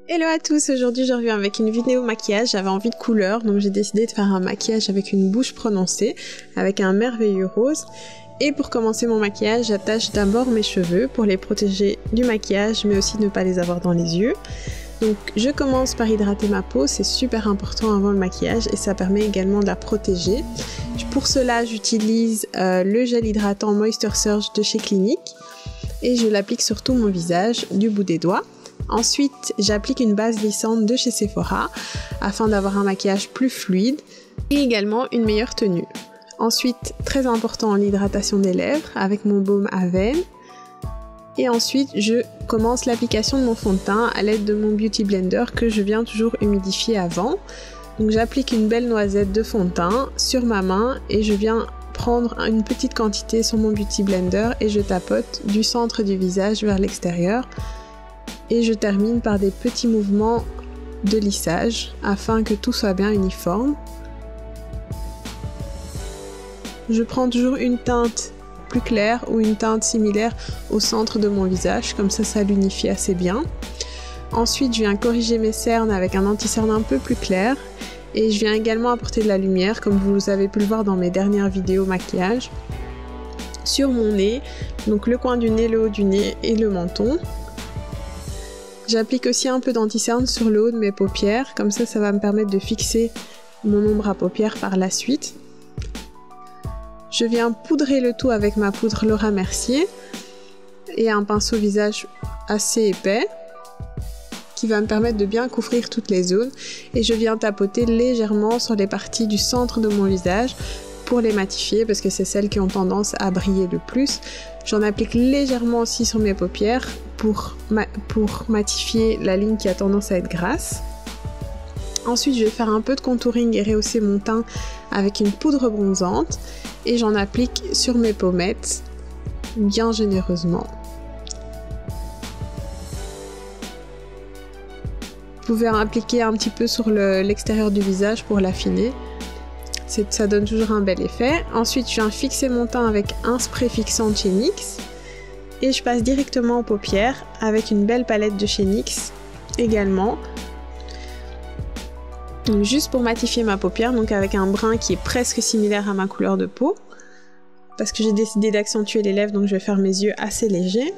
Hello à tous, aujourd'hui je reviens avec une vidéo maquillage. J'avais envie de couleur, donc j'ai décidé de faire un maquillage avec une bouche prononcée, avec un merveilleux rose. Et pour commencer mon maquillage, j'attache d'abord mes cheveux pour les protéger du maquillage, mais aussi ne pas les avoir dans les yeux. Donc je commence par hydrater ma peau, c'est super important avant le maquillage et ça permet également de la protéger. Pour cela j'utilise le gel hydratant Moisture Surge de chez Clinique et je l'applique sur tout mon visage du bout des doigts. Ensuite j'applique une base lissante de chez Sephora afin d'avoir un maquillage plus fluide et également une meilleure tenue. Ensuite, très important, l'hydratation des lèvres avec mon baume à veine. Et ensuite, je commence l'application de mon fond de teint à l'aide de mon Beauty Blender que je viens toujours humidifier avant. Donc j'applique une belle noisette de fond de teint sur ma main et je viens prendre une petite quantité sur mon Beauty Blender et je tapote du centre du visage vers l'extérieur. Et je termine par des petits mouvements de lissage afin que tout soit bien uniforme. Je prends toujours une teinte plus claire ou une teinte similaire au centre de mon visage, comme ça l'unifie assez bien. Ensuite je viens corriger mes cernes avec un anti-cerne un peu plus clair et je viens également apporter de la lumière comme vous avez pu le voir dans mes dernières vidéos maquillage sur mon nez, donc le coin du nez, le haut du nez et le menton. J'applique aussi un peu d'anti-cerne sur le haut de mes paupières, comme ça va me permettre de fixer mon ombre à paupières par la suite. Je viens poudrer le tout avec ma poudre Laura Mercier et un pinceau visage assez épais qui va me permettre de bien couvrir toutes les zones et je viens tapoter légèrement sur les parties du centre de mon visage pour les matifier parce que c'est celles qui ont tendance à briller le plus. J'en applique légèrement aussi sur mes paupières pour matifier la ligne qui a tendance à être grasse. Ensuite, je vais faire un peu de contouring et rehausser mon teint avec une poudre bronzante et j'en applique sur mes pommettes bien généreusement. Vous pouvez en appliquer un petit peu sur l'extérieur du visage pour l'affiner. Ça donne toujours un bel effet. Ensuite, je viens fixer mon teint avec un spray fixant de chez NYX et je passe directement aux paupières avec une belle palette de chez NYX également. Donc juste pour matifier ma paupière, donc avec un brun qui est presque similaire à ma couleur de peau parce que j'ai décidé d'accentuer les lèvres, donc je vais faire mes yeux assez légers.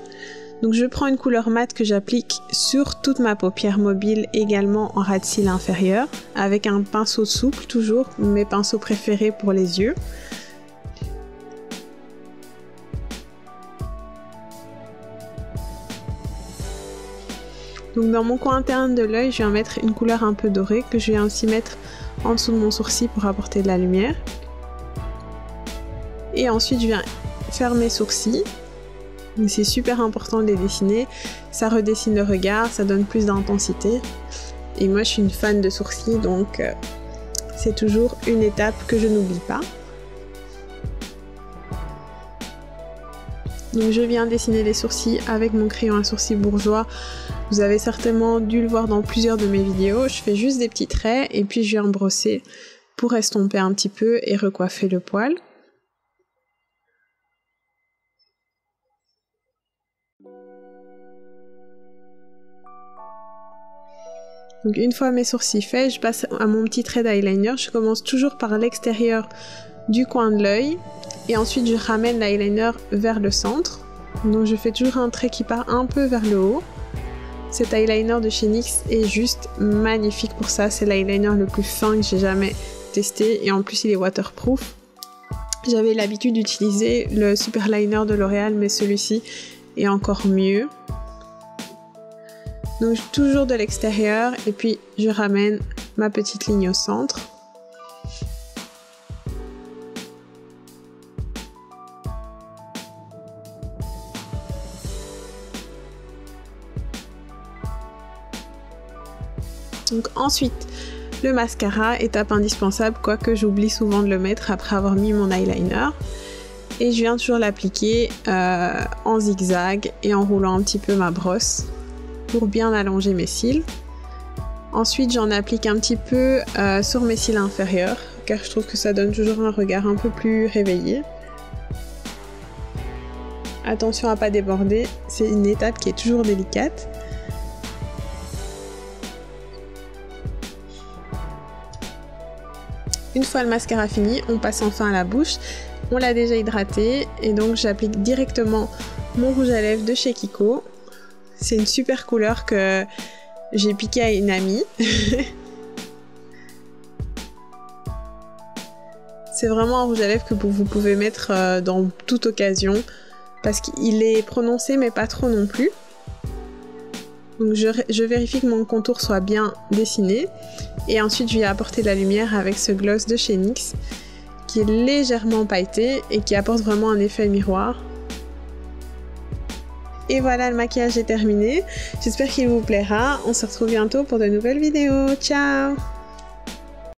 Donc je prends une couleur mate que j'applique sur toute ma paupière mobile, également en ras de cils inférieur avec un pinceau souple, toujours mes pinceaux préférés pour les yeux. Donc dans mon coin interne de l'œil, je viens mettre une couleur un peu dorée que je viens aussi mettre en dessous de mon sourcil pour apporter de la lumière. Et ensuite je viens faire mes sourcils. C'est super important de les dessiner, ça redessine le regard, ça donne plus d'intensité. Et moi je suis une fan de sourcils, donc c'est toujours une étape que je n'oublie pas. Donc je viens dessiner les sourcils avec mon crayon à sourcils bourgeois. Vous avez certainement dû le voir dans plusieurs de mes vidéos. Je fais juste des petits traits et puis je viens brosser pour estomper un petit peu et recoiffer le poil. Donc une fois mes sourcils faits, je passe à mon petit trait d'eyeliner. Je commence toujours par l'extérieur du coin de l'œil et ensuite je ramène l'eyeliner vers le centre. Donc je fais toujours un trait qui part un peu vers le haut. Cet eyeliner de chez NYX est juste magnifique pour ça, c'est l'eyeliner le plus fin que j'ai jamais testé et en plus il est waterproof. J'avais l'habitude d'utiliser le super liner de L'Oréal mais celui-ci est encore mieux. Donc toujours de l'extérieur et puis je ramène ma petite ligne au centre. Donc ensuite, le mascara, étape indispensable, quoique j'oublie souvent de le mettre après avoir mis mon eyeliner. Et je viens toujours l'appliquer en zigzag et en roulant un petit peu ma brosse pour bien allonger mes cils. Ensuite, j'en applique un petit peu sur mes cils inférieurs, car je trouve que ça donne toujours un regard un peu plus réveillé. Attention à pas déborder, c'est une étape qui est toujours délicate. Une fois le mascara fini, on passe enfin à la bouche. On l'a déjà hydraté et donc j'applique directement mon rouge à lèvres de chez Kiko. C'est une super couleur que j'ai piqué à une amie. C'est vraiment un rouge à lèvres que vous pouvez mettre dans toute occasion parce qu'il est prononcé mais pas trop non plus. Donc je vérifie que mon contour soit bien dessiné et ensuite je vais apporter de la lumière avec ce gloss de chez NYX qui est légèrement pailleté et qui apporte vraiment un effet miroir. Et voilà, le maquillage est terminé. J'espère qu'il vous plaira. On se retrouve bientôt pour de nouvelles vidéos. Ciao!